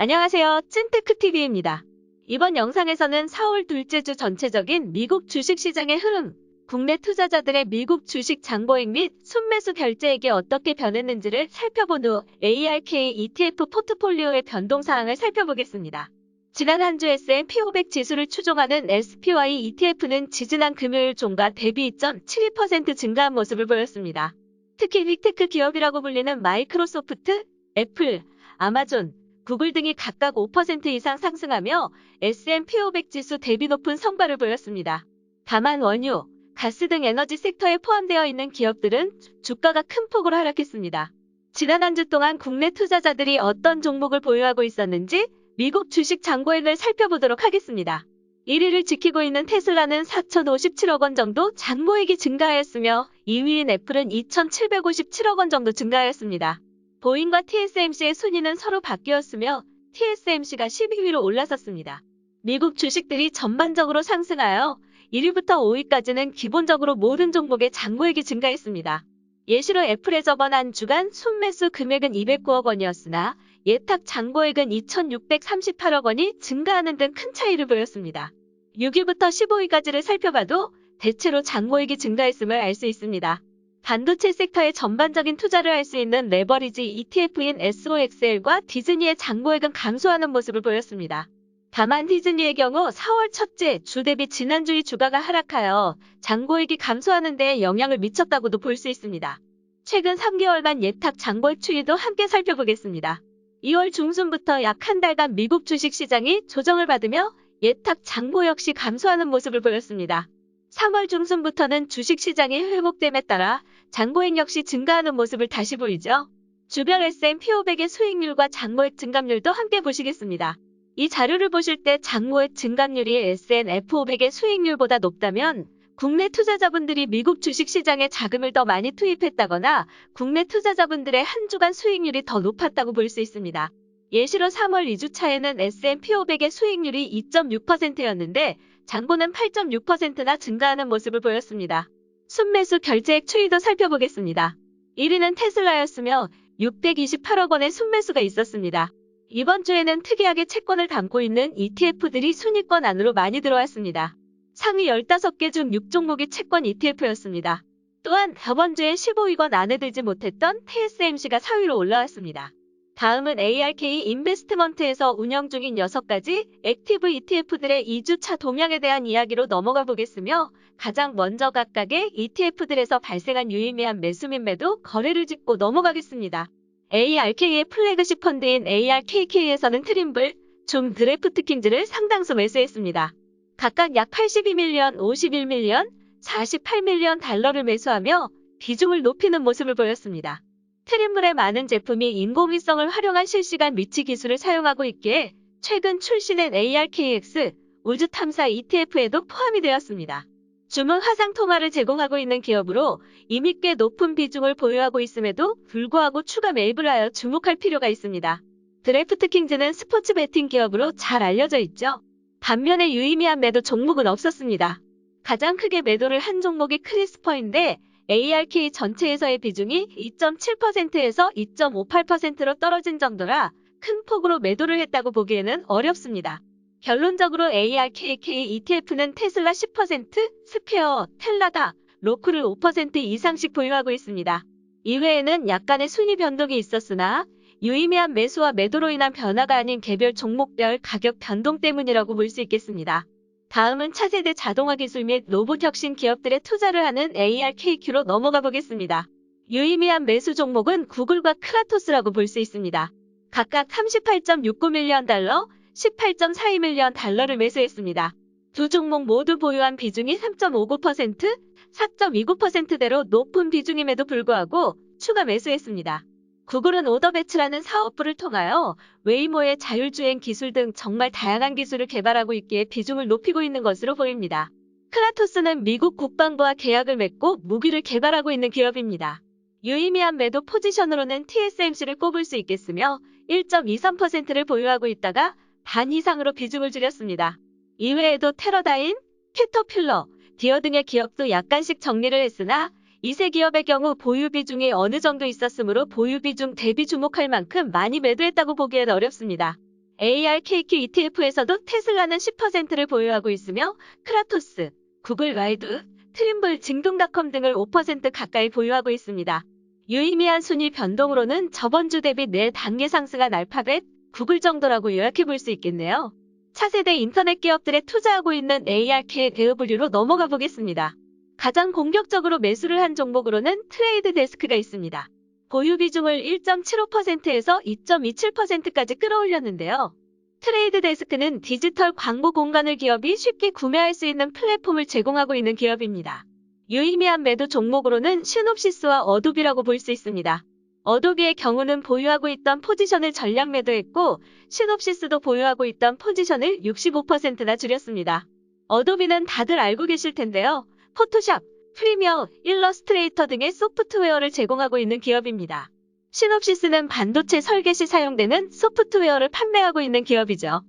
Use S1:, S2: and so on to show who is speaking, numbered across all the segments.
S1: 안녕하세요. 찐테크TV입니다. 이번 영상에서는 4월 둘째 주 전체적인 미국 주식시장의 흐름, 국내 투자자들의 미국 주식 장보행 및 순매수 결제액이 어떻게 변했는지를 살펴본 후 ARK ETF 포트폴리오의 변동사항을 살펴보겠습니다. 지난 한 주 S&P 500 지수를 추종하는 SPY ETF는 지지난 금요일 종가 대비 2.72% 증가한 모습을 보였습니다. 특히 빅테크 기업이라고 불리는 마이크로소프트, 애플, 아마존, 구글 등이 각각 5% 이상 상승하며 S&P 500 지수 대비 높은 성과를 보였습니다. 다만 원유, 가스 등 에너지 섹터에 포함되어 있는 기업들은 주가가 큰 폭으로 하락했습니다. 지난 한 주 동안 국내 투자자들이 어떤 종목을 보유하고 있었는지 미국 주식 장보행을 살펴보도록 하겠습니다. 1위를 지키고 있는 테슬라는 4,057억 원 정도 장보액이 증가하였으며 2위인 애플은 2,757억 원 정도 증가하였습니다. 보잉과 TSMC의 순위는 서로 바뀌었으며 TSMC가 12위로 올라섰습니다. 미국 주식들이 전반적으로 상승하여 1위부터 5위까지는 기본적으로 모든 종목의 장보액이 증가했습니다. 예시로 애플의 저번 한 주간 순매수 금액은 209억 원이었으나 예탁 장보액은 2,638억 원이 증가하는 등 큰 차이를 보였습니다. 6위부터 15위까지를 살펴봐도 대체로 장보액이 증가했음을 알 수 있습니다. 반도체 섹터에 전반적인 투자를 할 수 있는 레버리지 ETF인 SOXL과 디즈니의 장보액은 감소하는 모습을 보였습니다. 다만 디즈니의 경우 4월 첫째 주 대비 지난주의 주가가 하락하여 장보액이 감소하는 데 영향을 미쳤다고도 볼 수 있습니다. 최근 3개월간 예탁 장보액 추이도 함께 살펴보겠습니다. 2월 중순부터 약 한 달간 미국 주식시장이 조정을 받으며 예탁 장보 역시 감소하는 모습을 보였습니다. 3월 중순부터는 주식시장이 회복됨에 따라 장보액 역시 증가하는 모습을 다시 보이죠. 주별 S&P 500의 수익률과 장보액 증감률도 함께 보시겠습니다. 이 자료를 보실 때 장보액 증감률이 S&P 500의 수익률보다 높다면 국내 투자자분들이 미국 주식시장에 자금을 더 많이 투입했다거나 국내 투자자분들의 한 주간 수익률이 더 높았다고 볼 수 있습니다. 예시로 3월 2주차에는 S&P 500의 수익률이 2.6%였는데 장보는 8.6%나 증가하는 모습을 보였습니다. 순매수 결제액 추이도 살펴보겠습니다. 1위는 테슬라였으며 628억 원의 순매수가 있었습니다. 이번 주에는 특이하게 채권을 담고 있는 ETF들이 순위권 안으로 많이 들어왔습니다. 상위 15개 중 6종목이 채권 ETF였습니다. 또한 저번 주엔 15위권 안에 들지 못했던 TSMC가 4위로 올라왔습니다. 다음은 ARK 인베스트먼트에서 운영 중인 6가지 액티브 ETF들의 2주차 동향에 대한 이야기로 넘어가 보겠으며 가장 먼저 각각의 ETF들에서 발생한 유의미한 매수 및 매도 거래를 짚고 넘어가겠습니다. ARK의 플래그십 펀드인 ARKK에서는 트림블, 줌 드래프트킹즈를 상당수 매수했습니다. 각각 약 82밀리언, 51밀리언, 48밀리언 달러를 매수하며 비중을 높이는 모습을 보였습니다. 트림블의 많은 제품이 인공위성을 활용한 실시간 미치 기술을 사용하고 있기에 최근 출시된 ARKX 우주 탐사 ETF에도 포함이 되었습니다. 줌은 화상 통화를 제공하고 있는 기업으로 이미 꽤 높은 비중을 보유하고 있음에도 불구하고 추가 매입을 하여 주목할 필요가 있습니다. 드래프트킹즈는 스포츠 베팅 기업으로 잘 알려져 있죠. 반면에 유의미한 매도 종목은 없었습니다. 가장 크게 매도를 한 종목이 크리스퍼인데 ARK 전체에서의 비중이 2.7%에서 2.58%로 떨어진 정도라 큰 폭으로 매도를 했다고 보기에는 어렵습니다. 결론적으로 ARKK ETF는 테슬라 10%, 스퀘어, 텔라다, 로크를 5% 이상씩 보유하고 있습니다. 이외에는 약간의 순위 변동이 있었으나 유의미한 매수와 매도로 인한 변화가 아닌 개별 종목별 가격 변동 때문이라고 볼 수 있겠습니다. 다음은 차세대 자동화 기술 및 로봇 혁신 기업들에 투자를 하는 ARKQ로 넘어가 보겠습니다. 유의미한 매수 종목은 구글과 크라토스라고 볼 수 있습니다. 각각 38.69밀리언 달러, 18.42밀리언 달러를 매수했습니다. 두 종목 모두 보유한 비중이 3.59%, 4.29%대로 높은 비중임에도 불구하고 추가 매수했습니다. 구글은 오더배치라는 사업부를 통하여 웨이모의 자율주행 기술 등 정말 다양한 기술을 개발하고 있기에 비중을 높이고 있는 것으로 보입니다. 크라토스는 미국 국방부와 계약을 맺고 무기를 개발하고 있는 기업입니다. 유의미한 매도 포지션으로는 TSMC를 꼽을 수 있겠으며 1.23%를 보유하고 있다가 반 이상으로 비중을 줄였습니다. 이외에도 테러다인, 캐터필러, 디어 등의 기업도 약간씩 정리를 했으나 이세 기업의 경우 보유 비중이 어느 정도 있었으므로 보유 비중 대비 주목할 만큼 많이 매도했다고 보기엔 어렵습니다. ARKQ ETF에서도 테슬라는 10%를 보유하고 있으며 크라토스, 구글 와이드, 트림블, 징동닷컴 등을 5% 가까이 보유하고 있습니다. 유의미한 순위 변동으로는 저번 주 대비 4단계 상승한 알파벳, 구글 정도라고 요약해 볼 수 있겠네요. 차세대 인터넷 기업들에 투자하고 있는 ARK 대우분류로 넘어가 보겠습니다. 가장 공격적으로 매수를 한 종목으로는 트레이드 데스크가 있습니다. 보유 비중을 1.75%에서 2.27%까지 끌어올렸는데요. 트레이드 데스크는 디지털 광고 공간을 기업이 쉽게 구매할 수 있는 플랫폼을 제공하고 있는 기업입니다. 유의미한 매도 종목으로는 시놉시스와 어도비라고 볼 수 있습니다. 어도비의 경우는 보유하고 있던 포지션을 전량 매도했고 시놉시스도 보유하고 있던 포지션을 65%나 줄였습니다. 어도비는 다들 알고 계실 텐데요. 포토샵, 프리미어, 일러스트레이터 등의 소프트웨어를 제공하고 있는 기업입니다. 시놉시스는 반도체 설계 시 사용되는 소프트웨어를 판매하고 있는 기업이죠.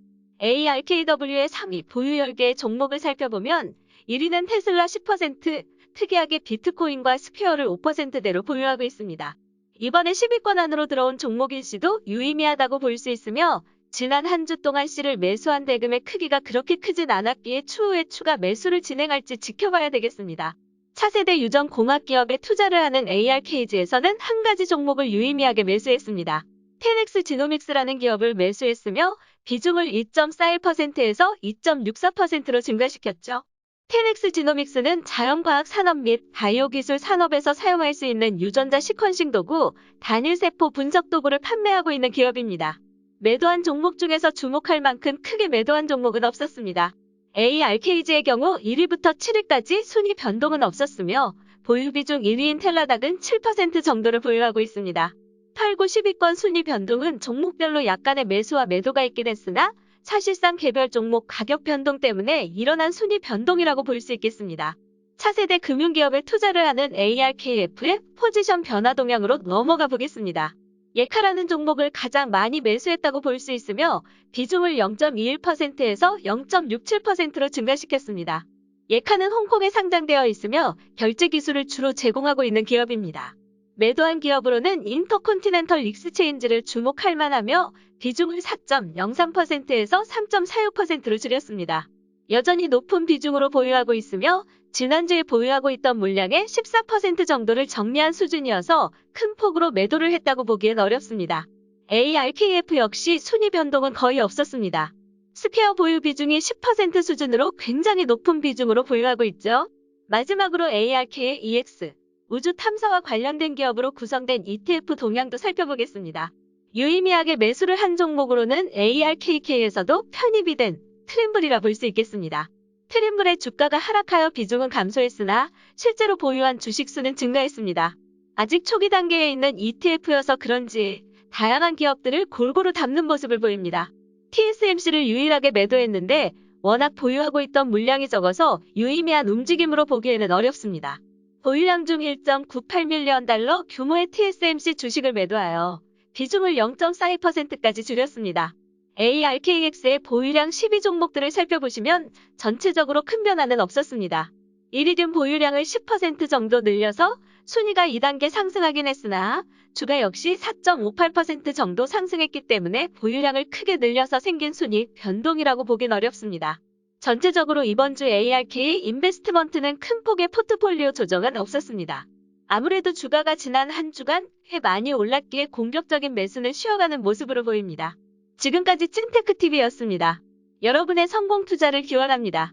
S1: ARKW의 3위 보유 10개의 종목을 살펴보면 1위는 테슬라 10%, 특이하게 비트코인과 스퀘어를 5%대로 보유하고 있습니다. 이번에 10위권 안으로 들어온 종목일시도 유의미하다고 볼 수 있으며 지난 한 주 동안 C를 매수한 대금의 크기가 그렇게 크진 않았기에 추후에 추가 매수를 진행할지 지켜봐야 되겠습니다. 차세대 유전 공학기업에 투자를 하는 ARKG에서는 한 가지 종목을 유의미하게 매수했습니다. 10X 지노믹스라는 기업을 매수했으며 비중을 2.41%에서 2.64%로 증가시켰죠. 10X 지노믹스는 자연과학 산업 및 바이오 기술 산업에서 사용할 수 있는 유전자 시퀀싱 도구, 단일세포 분석 도구를 판매하고 있는 기업입니다. 매도한 종목 중에서 주목할 만큼 크게 매도한 종목은 없었습니다. ARKG의 경우 1위부터 7위까지 순위 변동은 없었으며 보유 비중 1위인 텔라닥은 7% 정도를 보유하고 있습니다. 8, 9, 10위권 순위 변동은 종목별로 약간의 매수와 매도가 있긴 했으나 사실상 개별 종목 가격 변동 때문에 일어난 순위 변동이라고 볼 수 있겠습니다. 차세대 금융기업에 투자를 하는 ARKF의 포지션 변화 동향으로 넘어가 보겠습니다. 예카라는 종목을 가장 많이 매수했다고 볼 수 있으며 비중을 0.21%에서 0.67%로 증가시켰습니다. 예카는 홍콩에 상장되어 있으며 결제 기술을 주로 제공하고 있는 기업입니다. 매도한 기업으로는 인터컨티넨털 익스체인지를 주목할 만하며 비중을 4.03%에서 3.46%로 줄였습니다. 여전히 높은 비중으로 보유하고 있으며 지난주에 보유하고 있던 물량의 14% 정도를 정리한 수준이어서 큰 폭으로 매도를 했다고 보기엔 어렵습니다. ARKF 역시 순위 변동은 거의 없었습니다. 스퀘어 보유 비중이 10% 수준으로 굉장히 높은 비중으로 보유하고 있죠. 마지막으로 ARK의 EX, 우주 탐사와 관련된 기업으로 구성된 ETF 동향도 살펴보겠습니다. 유의미하게 매수를 한 종목으로는 ARKK에서도 편입이 된 트림블이라 볼 수 있겠습니다. 트림블의 주가가 하락하여 비중은 감소했으나 실제로 보유한 주식수는 증가했습니다. 아직 초기 단계에 있는 ETF여서 그런지 다양한 기업들을 골고루 담는 모습을 보입니다. TSMC를 유일하게 매도했는데 워낙 보유하고 있던 물량이 적어서 유의미한 움직임으로 보기에는 어렵습니다. 보유량 중 1.98밀리언 달러 규모의 TSMC 주식을 매도하여 비중을 0.42%까지 줄였습니다. ARKX의 보유량 12종목들을 살펴보시면 전체적으로 큰 변화는 없었습니다. 이리듐 보유량을 10% 정도 늘려서 순위가 2단계 상승하긴 했으나 주가 역시 4.58% 정도 상승했기 때문에 보유량을 크게 늘려서 생긴 순위 변동이라고 보긴 어렵습니다. 전체적으로 이번 주 ARK 인베스트먼트는 큰 폭의 포트폴리오 조정은 없었습니다. 아무래도 주가가 지난 한 주간 꽤 많이 올랐기에 공격적인 매수는 쉬어가는 모습으로 보입니다. 지금까지 찐테크TV였습니다. 여러분의 성공 투자를 기원합니다.